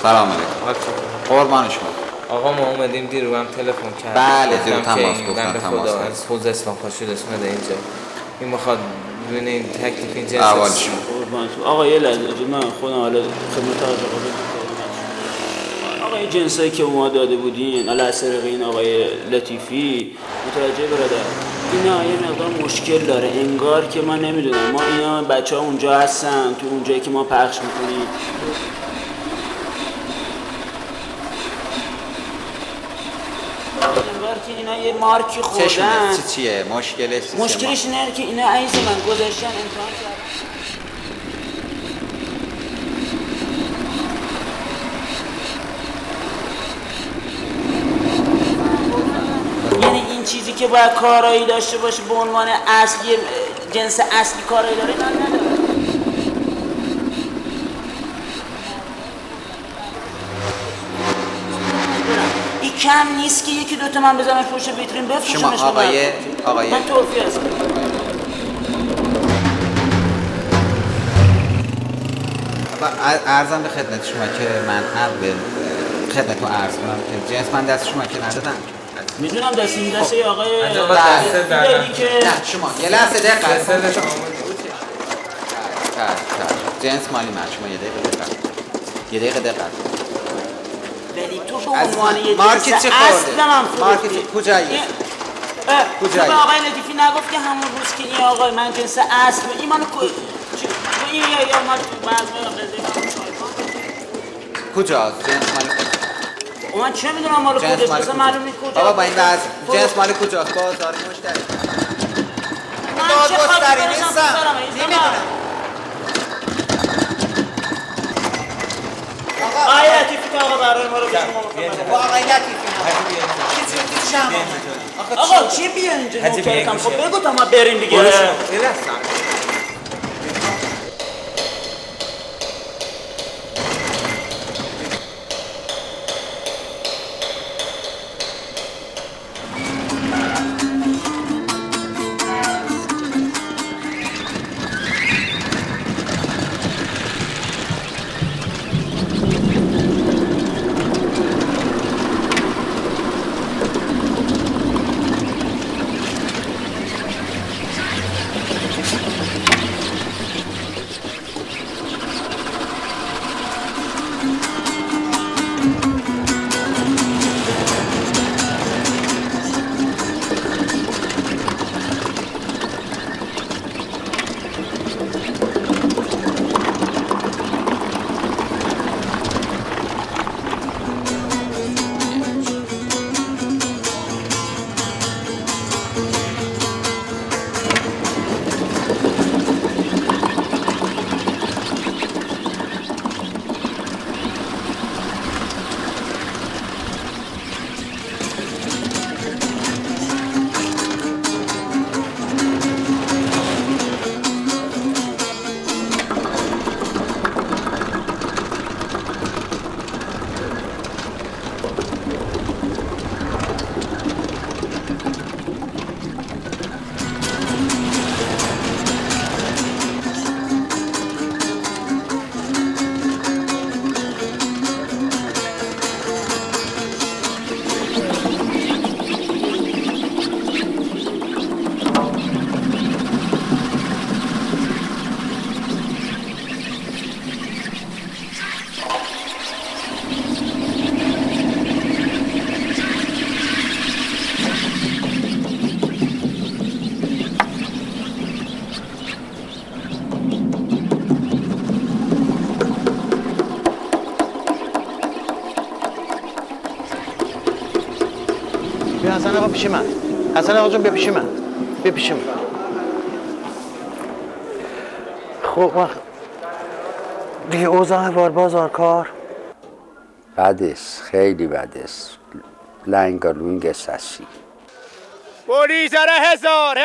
سلام علیکم. قربان شما. آقا ما اومدیم دیرو هم تلفن کرد. بله دیرو تماس گفتم بنده خدا از حوض اسلام خورشید اومده اینجا. این میخواد ببینین تکلیف این جنس اولش آقا یه لحظه من خودم حالا خدمت آقا آقا این جنسایی که ما داده بودین علی اثر این آقای لطیفی متوجه برادر اینا یه مقدار مشکل داره انگار که من نمیدونم ما اینا بچه‌ها اونجا هستن تو اونجایی که ما پخش میکنیم که اینا یه مارکی خوردن چیه مشکلش اینه که اینا عیز من گذاشتن امتحان کردن یعنی این چیزی که باید کارایی داشته باشه به عنوان اصلی جنس اصلی کارایی داره اینا نداره کم نیست که یکی دوتا من بزنمش پشت ویترین بفروشمش. شما آقای من توفی هستم. عرضم به خدمت شما که من خدمتتون عرض کنم که جنس من دست شما که ندادم. میدونم دست این دسته آقای دادی که نه شما یه لحظه دقت جنس مالی من شما یه دقیقه دقت ولی تو به عنوان یه مارکت جنس چه اصل من مارکت کجاییه؟ تو به آقای لطیفی نگفت که همون روز که این آقای من جنس اصل این منو این یا ما کجاست جنس مالی من چه میدونم مال کجاست مثلا معلوم نیست کجاست بابا با این وضع جنس مالی کجاست بازار مشتری من چه خواهی نیستم نمیدونم آقای لطیفی که آقا برای ما رو به شما با آقای لطیفی چی شما آقا چی بیان اینجا نوکرتم خب بگو تا ما بریم دیگه حسن آقا پیش من حسن آقا جون بیا پیش من خب دیگه اوضاع بازار کار بد است خیلی بد است لنگالونگ سسی پلیس هزار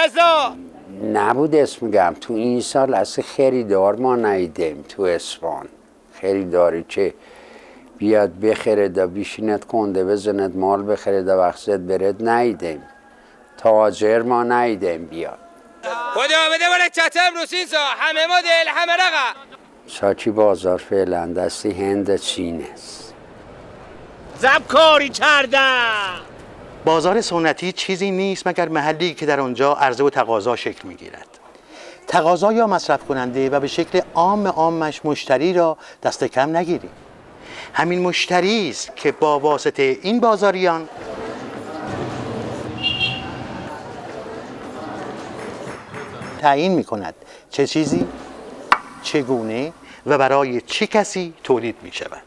نبود اسم میگم تو این سال اصلا خریدار ما ندیدیم تو اصفهان خریداری که بیاد بخره دا بیشینت کنده بزند مال بخره دا وقت برد ندیدیم تاجر ما ندیدیم بیاد خدا بده ولی چتم روسین سا همه مدل همه رقم ساچی بازار فعلا دستی هند چین است زب کاری کردم. بازار سنتی چیزی نیست مگر محلی که در آنجا عرضه و تقاضا شکل میگیرد. تقاضا یا مصرف کننده و به شکل عامش مشتری را دست کم نگیریم. همین مشتری است که با واسطه این بازاریان تعیین می کند چه چیزی، چگونه و برای چه کسی تولید می شود.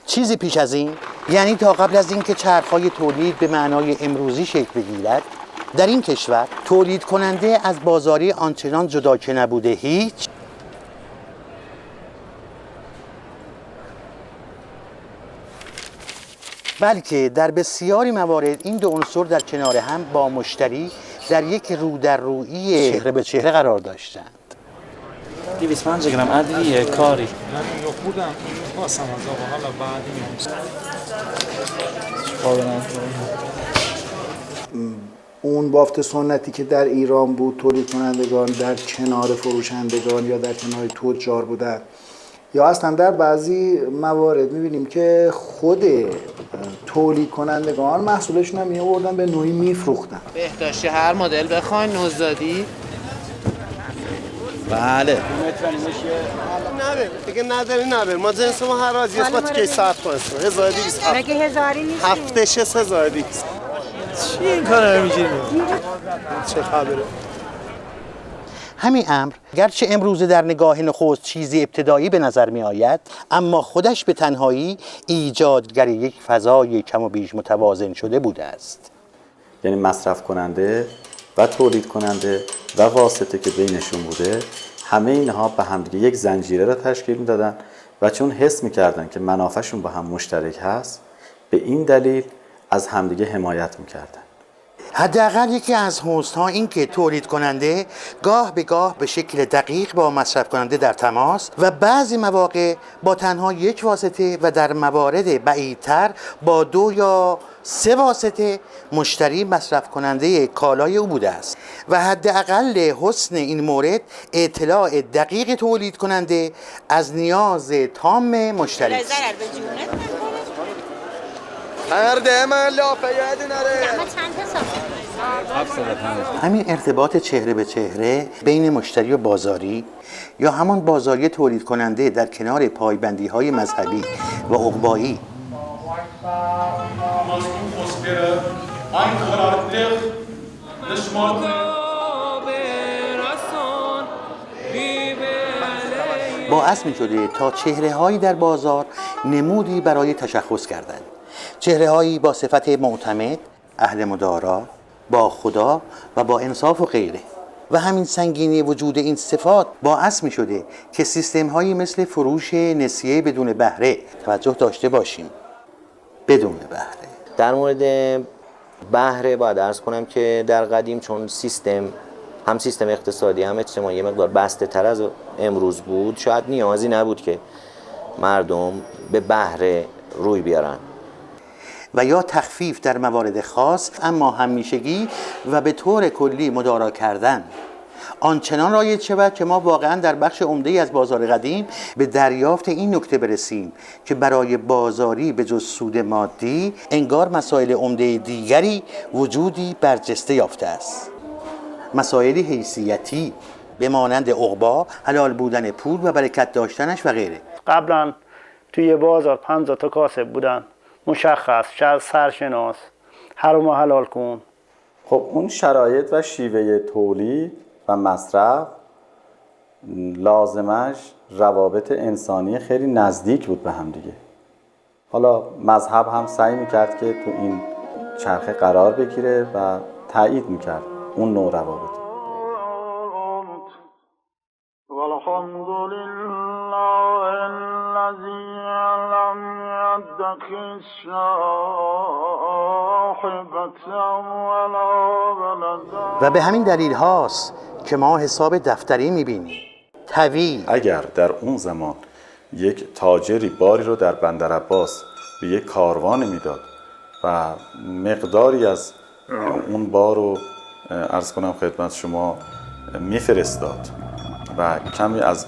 چیزی پیش از این، یعنی تا قبل از اینکه چرخهای تولید به معنای امروزی شکل بگیرد، در این کشور تولید کننده از بازاری آنچنان جدا که نبوده هیچ، بلکه در بسیاری موارد این دو عنصر در کنار هم با مشتری در یک رو در رویی چهره به چهره قرار داشتند. 250 گرم ادویه کاری. من خودم واسم از آقا حالا بعدی اون بافت سنتی که در ایران بود، تولید کنندگان در کنار فروشندگان یا در کنار تجار بودن، یا اصلا در بعضی موارد میبینیم که خود تولید کنندگان محصولشون هم میآوردن به نوعی میفروختن. بهداشتی هر مدل بخواین نوزادی. بله. نره دیگه نره ما جنس ما هر راضی است با تیکه صرف کنیم 1200 مگه هزاری نیست؟ هفتش 1200 چی این کارا می‌کنی؟ چه خبره؟ همین امر گرچه امروزه در نگاه نخست چیزی ابتدایی به نظر می آید، اما خودش به تنهایی ایجادگر یک فضای کم و بیش متوازن شده بوده است. یعنی مصرف کننده و تولید کننده و واسطه که بینشون بوده، همه اینها به همدیگه یک زنجیره را تشکیل میدادن و چون حس میکردن که منافعشون با هم مشترک هست، به این دلیل از همدیگه حمایت میکردن. حداقل یکی از حسن‌ها این که تولید کننده گاه به گاه به شکل دقیق با مصرف کننده در تماس و بعضی مواقع با تنها یک واسطه و در موارد بعیدتر با 2 یا 3 واسطه مشتری مصرف کننده کالای او بوده است و حداقل حسن این مورد اطلاع دقیق تولید کننده از نیاز تام مشتری است. مرده من لافه یادی نره. همین ارتباط چهره به چهره بین مشتری و بازاری یا همان بازاری تولید کننده در کنار پایبندی های مذهبی و عقبایی باعث می شده تا چهره هایی در بازار نمودی برای تشخص کردند. چهره هایی با صفت معتمد، اهل مدارا، با خدا و با انصاف و غیره. و همین سنگینی وجود این صفات باعث می شده که سیستم هایی مثل فروش نسیه بدون بهره توجه داشته باشیم. بدون بهره. در مورد بهره باید عرض کنم که در قدیم چون هم سیستم اقتصادی هم اجتماعی یه مقدار بسته تر از امروز بود، شاید نیازی نبود که مردم به بهره روی بیارن و یا تخفیف در موارد خاص، اما همیشگی و به طور کلی مدارا کردن آنچنان رایج شود که ما واقعا در بخش عمده‌ای از بازار قدیم به دریافت این نکته برسیم که برای بازاری به جز سود مادی انگار مسائل عمده دیگری وجودی برجسته یافته است. مسائلی حیثیتی به مانند عقبا، حلال بودن پول و برکت داشتنش و غیره. قبلا توی بازار 50 تا کاسب بودن، مشخص، سرشناس، حرام و حلال کن. خب اون شرایط و شیوه تولید و مصرف لازمش روابط انسانی خیلی نزدیک بود به هم دیگه. حالا مذهب هم سعی میکرد که تو این چرخه قرار بگیره و تایید میکرد اون نوع روابط. والحمد لله الذي لم يتخذ صاحبة ولا ولدا. و به همین دلیل هاست که ما حساب دفتری میبینیم. طویل. اگر در اون زمان یک تاجری باری رو در بندر عباس به یک کاروان میداد و مقداری از اون بار رو عرض کنم خدمت شما میفرستاد و کمی از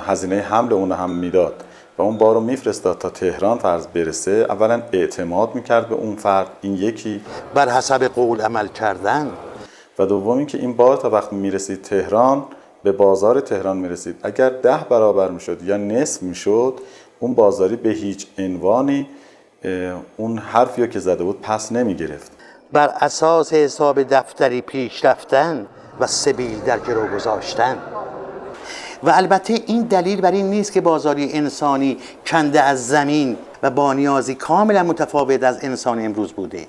هزینه حمل اون هم میداد و اون بار رو میفرستاد تا تهران فرض برسه، اولا اعتماد میکرد به اون فرد، این یکی بر حسب قول عمل کردن، و دوم اینکه این بار تا وقتی میرسید تهران، به بازار تهران میرسید، اگر 10 برابر میشد یا نصف میشد، اون بازاری به هیچ عنوانی اون حرفی که زده بود پس نمیگرفت. بر اساس حساب دفتری پیش رفتن و سبیل در گرو گذاشتن. و البته این دلیل بر این نیست که بازاری انسانی کنده از زمین و با نیازی کاملا متفاوت از انسان امروز بوده،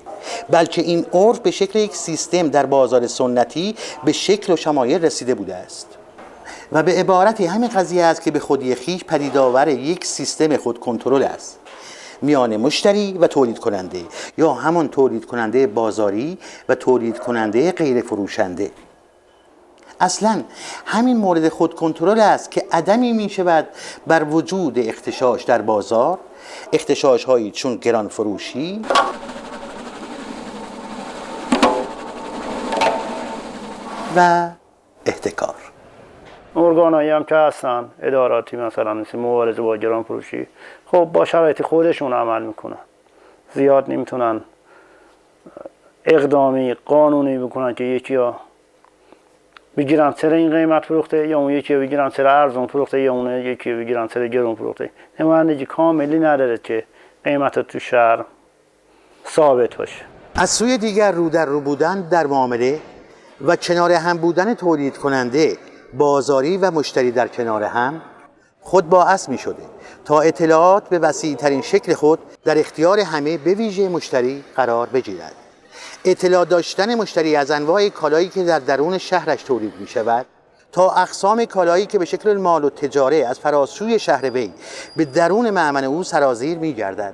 بلکه این عرف به شکل یک سیستم در بازار سنتی به شکل و شمایل رسیده بوده است و به عبارتی همین قضیه است که به خودی خویش پدیدآور یک سیستم خود کنترل است میان مشتری و تولید کننده، یا همان تولید کننده بازاری و تولید کننده غیر فروشنده. اصلا همین مورد خود کنترل است که عدمی می شود بر وجود اغتشاش در بازار، اغتشاش هایی چون گران فروشی و احتکار. ارگانایی هم که هستن اداراتی مثلا مثل مبارزه با گران فروشی، خب با شرایط خودشون عمل میکنن، زیاد نمیتونن اقدامی قانونی بکنن که یکی ها بگیرن سر این قیمت فروخته یا اون یکی بگیرن سر ارزون فروخته یا اون یکی بگیرن سر گرون فروخته. نمایندگی کاملی نداره که قیمت تو شهر ثابت باشه. از سوی دیگر رو در رو بودن در معامله و کنار هم بودن تولید کننده، بازاری و مشتری در کنار هم خود باعث می شده تا اطلاعات به وسیع ترین شکل خود در اختیار همه به ویژه مشتری قرار بگیرد. اطلاع داشتن مشتری از انواع کالایی که در درون شهرش تولید می شود تا اقسام کالایی که به شکل مال و تجاره از فراسوی شهر وی به درون مأمن او سرازیر می گردد.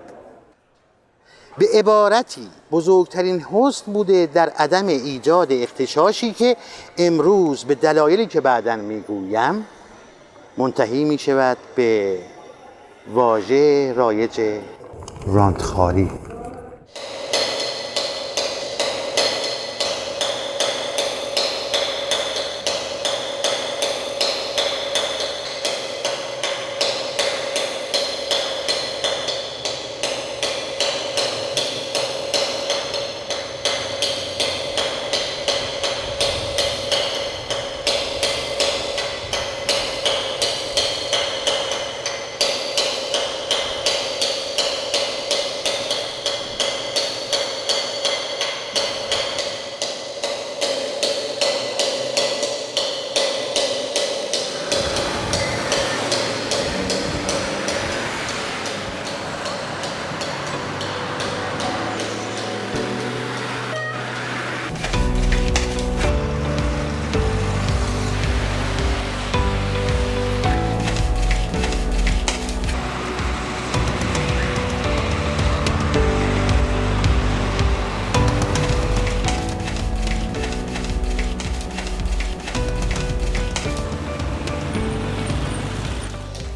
به عبارتی بزرگترین حسن بوده در عدم ایجاد اغتشاشی که امروز به دلایلی که بعداً میگویم منتهی می شود به واژه رایج رانتخاری.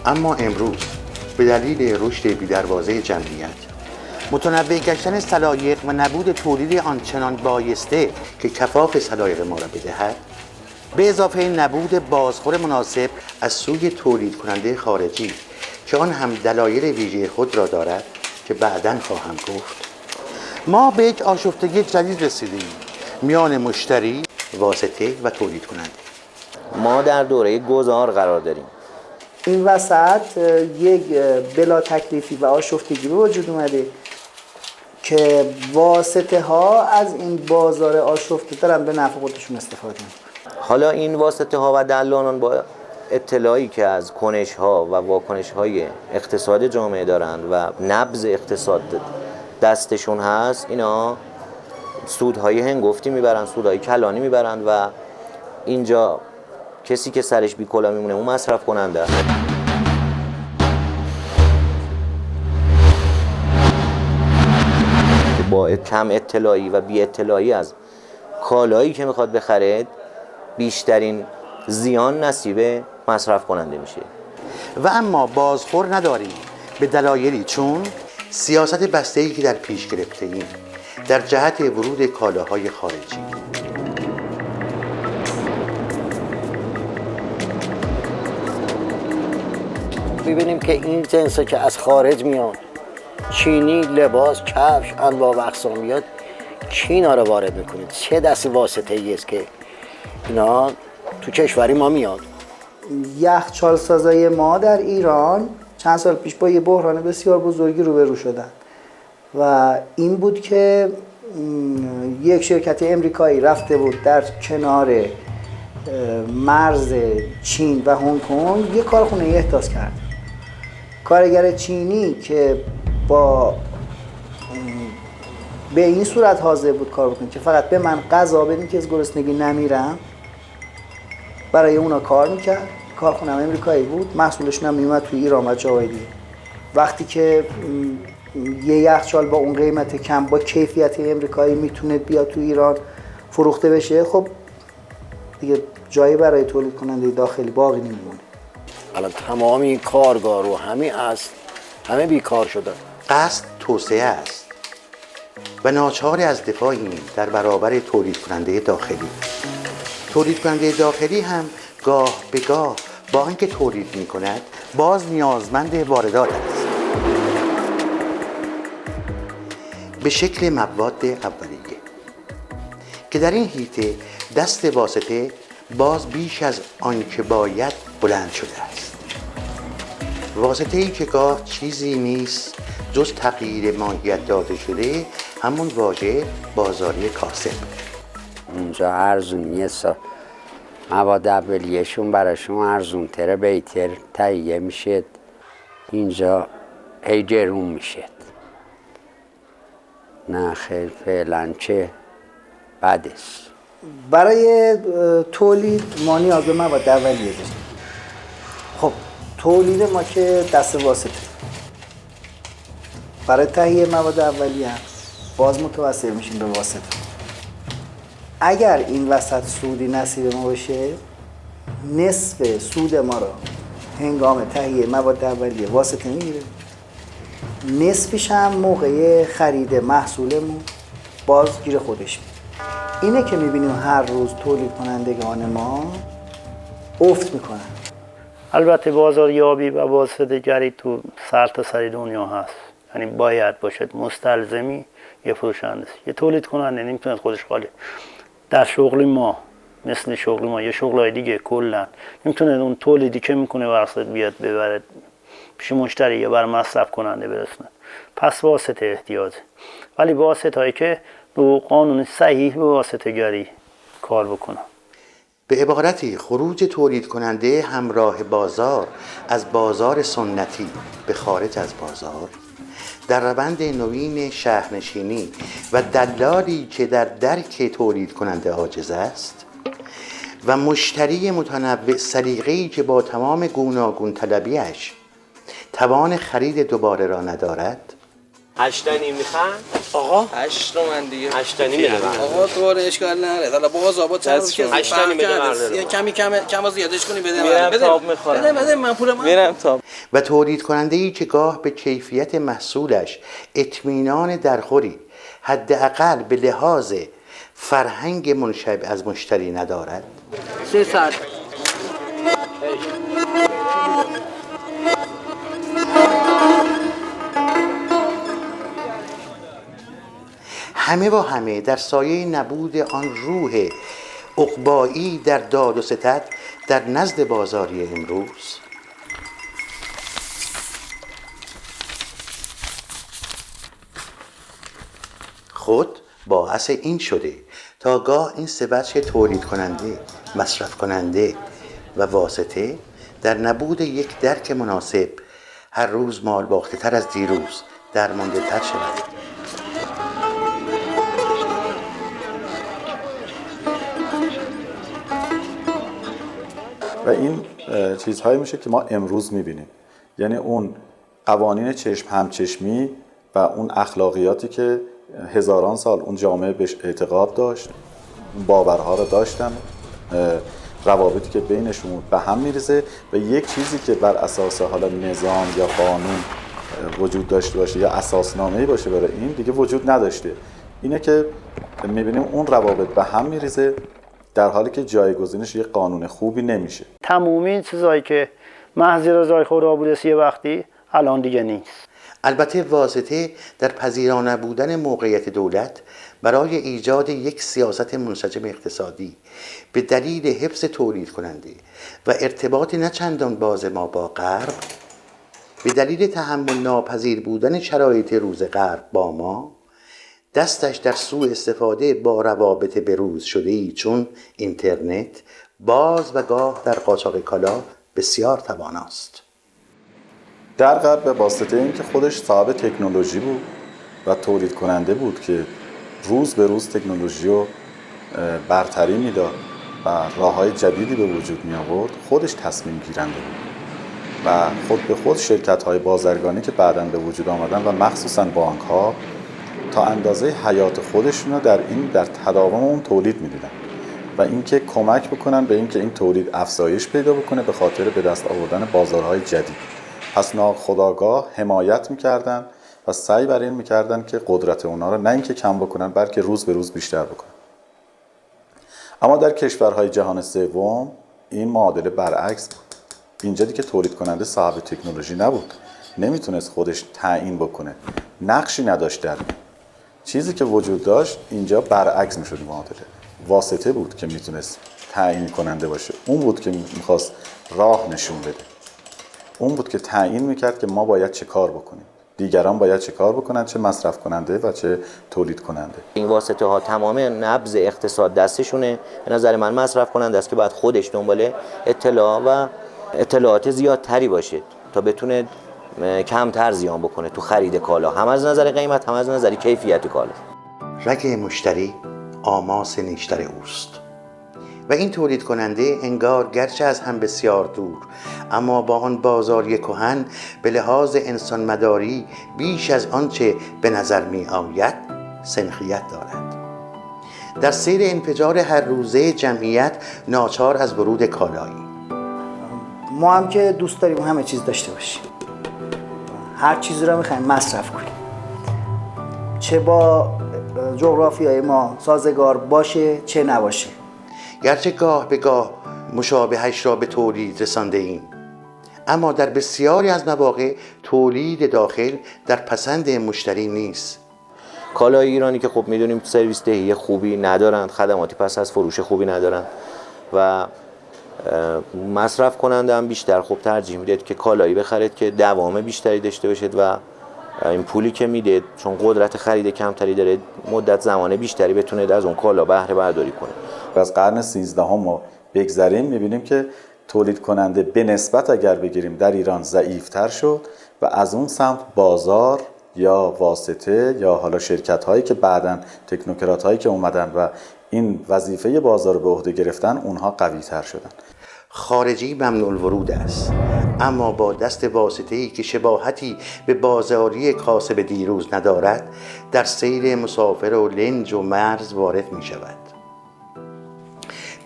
اما امروز به دلیل رشد بی‌دروازه جمعیت، متنوع گشتن سلایق و نبود تولید آنچنان بایسته که کفاف سلایق ما را بدهد، به اضافه نبود بازخور مناسب از سوی تولید کننده خارجی که آن هم دلایل ویژه خود را دارد که بعداً خواهم گفت، ما به یک آشفتگی جدید رسیدیم میان مشتری، واسطه و تولید کننده. ما در دوره گذار قرار داریم. این وسط یک بلا تکلیفی و آشفتگی به وجود اومده که واسطه ها از این بازار آشفته دارن به نفع خودشون استفاده میکنن. حالا این واسطه ها و دلالان با اطلاعی که از کنش ها و واکنش های اقتصاد جامعه دارن و نبض اقتصاد دستشون هست، اینا سودهای هنگفتی میبرن، سودهای کلانی میبرن و اینجا کسی که سرش بی کلا میمونه اون مصرف کننده. با کم اطلاعی و بی اطلاعی از کالایی که میخواد بخره، بیشترین زیان نصیب مصرف کننده میشه. و اما بازخور نداریم به دلایلی چون سیاست بسته‌ای که در پیش گرفته ایم در جهت ورود کالاهای خارجی، ببینیم که این جنسا که از خارج میان، چینی، لباس، کفش، انواع و اقسامیات، کی اینا رو وارد میکنه؟ چه دست واسطه ای است که اینا تو کشوری ما میاد؟ یخچال سازای ما در ایران چند سال پیش با یه بحران بسیار بزرگی روبرو شدن و این بود که یک شرکت امریکایی رفته بود در کنار مرز چین و هنگ کنگ یک کارخونه احداث کرد. کارگر چینی که به این صورت حاضر بود کار بکنه که فقط به من غذا بدین که از گرسنگی نمیرم، برای اونا کار میکرد. کارخونه امریکایی بود، محصولشون هم میومد توی ایران و جاهای دیگه. وقتی که یه یخچال با اون قیمت کم با کیفیت امریکایی میتونه بیاد تو ایران فروخته بشه، خب دیگه جایی برای تولید کننده داخلی باقی نمیمونه. الان تمام این کارگار و همه بیکار شدن. قصد توسعه است و ناچار از دفاعیم در برابر تولید کننده داخلی. تولید کننده داخلی هم گاه به گاه با اینکه تولید می کند باز نیازمند واردات است به شکل مواد اولیه که در این حیطه دست واسطه باز بیش از آنکه باید بلند شده است. واسطه ای که گاه چیزی نیست جز تغییر ماهیت داده شده همون واژه بازاری کاسب. اونجا ارزونیه مواد اولیه‌شون براشون ارزون‌تره، بهتر تهیه میشه، اینجا هی گرون میشه. نه خیلی فعلا چه بد است. برای تولید ما نیاز به مواد اولیه داریم. خب تولید ما که دست واسطه، برای تهیه مواد اولیه هم باز متوسل میشیم به واسطه. اگر این وسط سودی نصیب ما بشه، نصف سود ما رو هنگام تهیه مواد اولیه واسطه میگیره، نصفش هم موقع خرید محصولمون باز گیر خودش میگیره. اینه که میبینیم هر روز تولید کنندگان ما افت میکنن. البته بازاریابی و واسطه‌گری تو سرتاسر دنیا هست، یعنی باید باشد مستلزمی یه فروشنده است. یه تولید کننده نمیتونه خودش خالی در شغل ما، مثل شغل ما یه شغلای دیگه کلا نمیتونه اون تولیدی که میکنه واسط بیاد ببره پیش مشتری یا بر مصرف کننده برسونه. پس واسطه احتیاجه، ولی واسطه‌ای که رو قانون صحیح به واسطه‌گری کار بکنه. به عبارتی خروج تولید کننده همراه بازار از بازار سنتی به خارج از بازار در روند نوین شهرنشینی و دلالی که در درک تولید کننده عاجز است و مشتری متنوع سلیقه‌ای که با تمام گوناگون طلبیش توان خرید دوباره را ندارد. 8 تا نیم میخوان؟ آقا 8 تومن دیگه. 8 تا نیم میده. آقا تو اشکال نداره. حالا باز آباد چند روز که 8 تا نیم میده. یه کمی کم زیادش کنی بده. میرم تاب میخورم. بده من پولم. میرم تاب. و تولید کننده ای که گاه به کیفیت محصولش اطمینان درخوری حداقل به لحاظ فرهنگ منشأ از مشتری ندارد. 300 همه و همه در سایه نبود آن روح عقبایی در داد و ستد در نزد بازاری امروز خود باعث این شده تا گاه این سه وجه تولید کننده، مصرف کننده و واسطه در نبود یک درک مناسب هر روز مال باخته تر از دیروز درمانده تر شود. و این چیزهایی میشه که ما امروز میبینیم، یعنی اون قوانین چشم همچشمی و اون اخلاقیاتی که هزاران سال اون جامعه بهش اعتقاد داشت، باورها رو داشتن، روابطی که بینشون به هم میریزه و یک چیزی که بر اساس حالا نظام یا قانون وجود داشته باشه یا اساسنامه‌ای باشه برای این دیگه وجود نداشته. اینه که میبینیم اون روابط به هم میریزه در حالی که جایگزینش یک قانون خوبی نمیشه. تمامی این چیزایی که محض رضای خدا بوده یه وقتی، الان دیگه نیست. البته واسطه در پذیرا نبودن موقعیت دولت برای ایجاد یک سیاست منسجم اقتصادی به دلیل حفظ تولید کننده و ارتباط نچندان باز ما با غرب، به دلیل تحمل ناپذیر بودن شرایط روز غرب با ما، دستش در سوء استفاده با روابط بروز شده‌ای چون اینترنت، باز و گاه در قاچاق کالا بسیار تواناست. در غرب به واسطه اینکه خودش صاحب تکنولوژی بود و تولید کننده بود که روز به روز تکنولوژی رو برتری میداد و راه‌های جدیدی به وجود می آورد، خودش تصمیم گیرنده بود و خود به خود شرکت‌های بازرگانی که بعداً به وجود آمدن و مخصوصاً بانک‌ها تا اندازه حیات خودشون رو در تداوم اون تولید می‌دیدن و اینکه کمک بکنن به اینکه این تولید افزایش پیدا بکنه به خاطر به دست آوردن بازارهای جدید. پس ناخودآگاه حمایت می‌کردن و سعی بر این می‌کردن که قدرت اونا رو نه اینکه کم بکنن بلکه روز به روز بیشتر بکنن. اما در کشورهای جهان سوم این معادله برعکس بود. اینجا دیگه تولید کننده صاحب تکنولوژی نبود، نمیتونست خودش تعیین بکنه، نقشی نداشت در چیزی که وجود داشت. اینجا برعکس میشد معادله، واسطه بود که میتونست تعیین کننده باشه، اون بود که میخواست راه نشون بده، اون بود که تعیین میکرد که ما باید چه کار بکنیم، دیگران باید چه کار بکنن، چه مصرف کننده و چه تولید کننده. این واسطه ها تمام نبض اقتصاد دستشونه. به نظر من مصرف کننده است که باید خودش دنبال اطلاع و اطلاعات زیادتری باشه تا بتونه کمتر زیان بکنه تو خرید کالا، هم از نظر قیمت هم از نظر کیفیت کالا. رگ مشتری آماس نیشتر اوست و این تولید کننده انگار گرچه از هم بسیار دور، اما با آن بازاری کهن به لحاظ انسان مداری بیش از آنچه به نظر می آید سنخیت دارد. در سیر انفجار هر روزه جمعیت ناچار از ورود کالایی. ما هم که دوست داریم همه چیز داشته باشیم، هر چیزی رو میخوایم مصرف کنیم، چه با جغرافیای ما سازگار باشه چه نباشه. گرچه گاه به گاه مشابهش را به تولید رسانده ایم، اما در بسیاری از مواقع تولید داخل در پسند مشتری نیست. کالای ایرانی که خب میدونیم سرویس دهی خوبی ندارند، خدماتی پس از فروش خوبی ندارند و مصرف کننده هم بیشتر خب ترجیح میده که کالایی بخرید که دوام بیشتری داشته باشد و این پولی که میده چون قدرت خرید کمتری داره مدت زمان بیشتری بتونه از اون کالا بهره برداری کنه. از قرن 13 ما بگذریم میبینیم که تولید کننده به نسبت اگر بگیریم در ایران ضعیفتر شد و از اون سمت بازار یا واسطه یا حالا شرکت هایی که بعداً تکنوکرات هایی که اومدن و این وظیفه بازار رو به عهده گرفتن اونها قوی تر شدن. خارجی ممنوع الورود است، اما با دست واسطه‌ای که شباهتی به بازاری کاسب دیروز ندارد در سیر مسافر و لنج و مرز وارد می شود.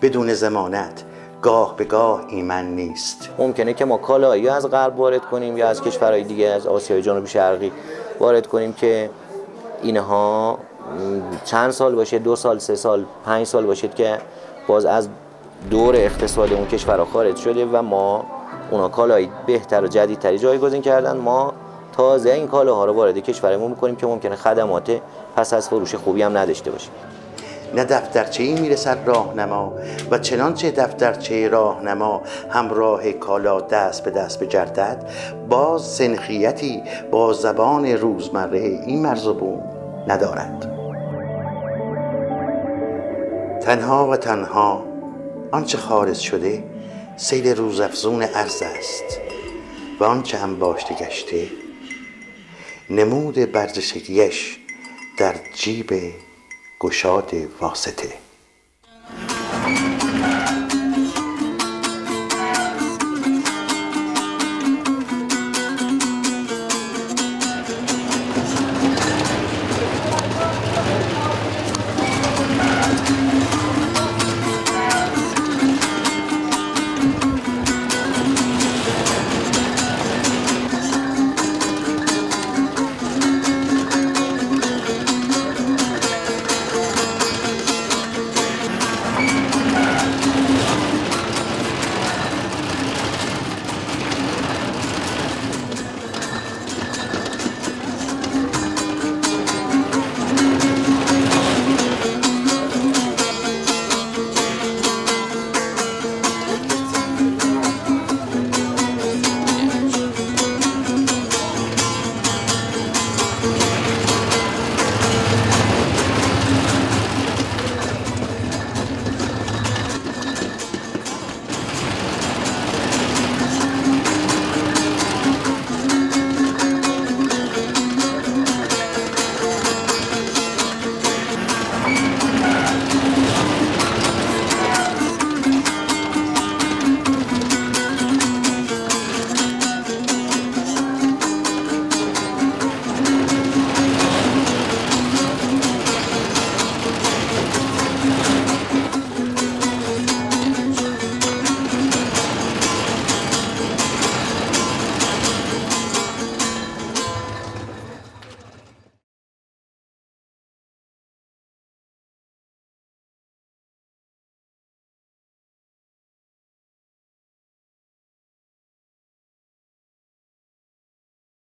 بدون ضمانت، گاه به گاه ایمن نیست. ممکنه که ما کالایی از غرب وارد کنیم یا از کشورهای دیگه از آسیای جنوبی شرقی وارد کنیم که اینها چند سال باشه، 2 سال، 3 سال، 5 سال باشید که باز از دور اقتصاد اون کشورها خارج شده و ما اونا کالایی بهتر و جدیدتری جایگزین کردن، ما تازه این کالاها رو وارد کشورمون میکنیم که ممکنه خدمات پس از فروش خوبی هم نداشته باشیم. نه دفترچه‌ای میرسد راهنما و چنانچه دفترچه راهنما همراه کالا دست به دست بگردد، باز سنخیتی با زبان روزمره این مرز و بوم ندارد. تنها و تنها آنچه خارج شده سیل روزافزون ارز است و آنچه هم باشته گشته نمود برجستگیش در جیب گشاد واسطه.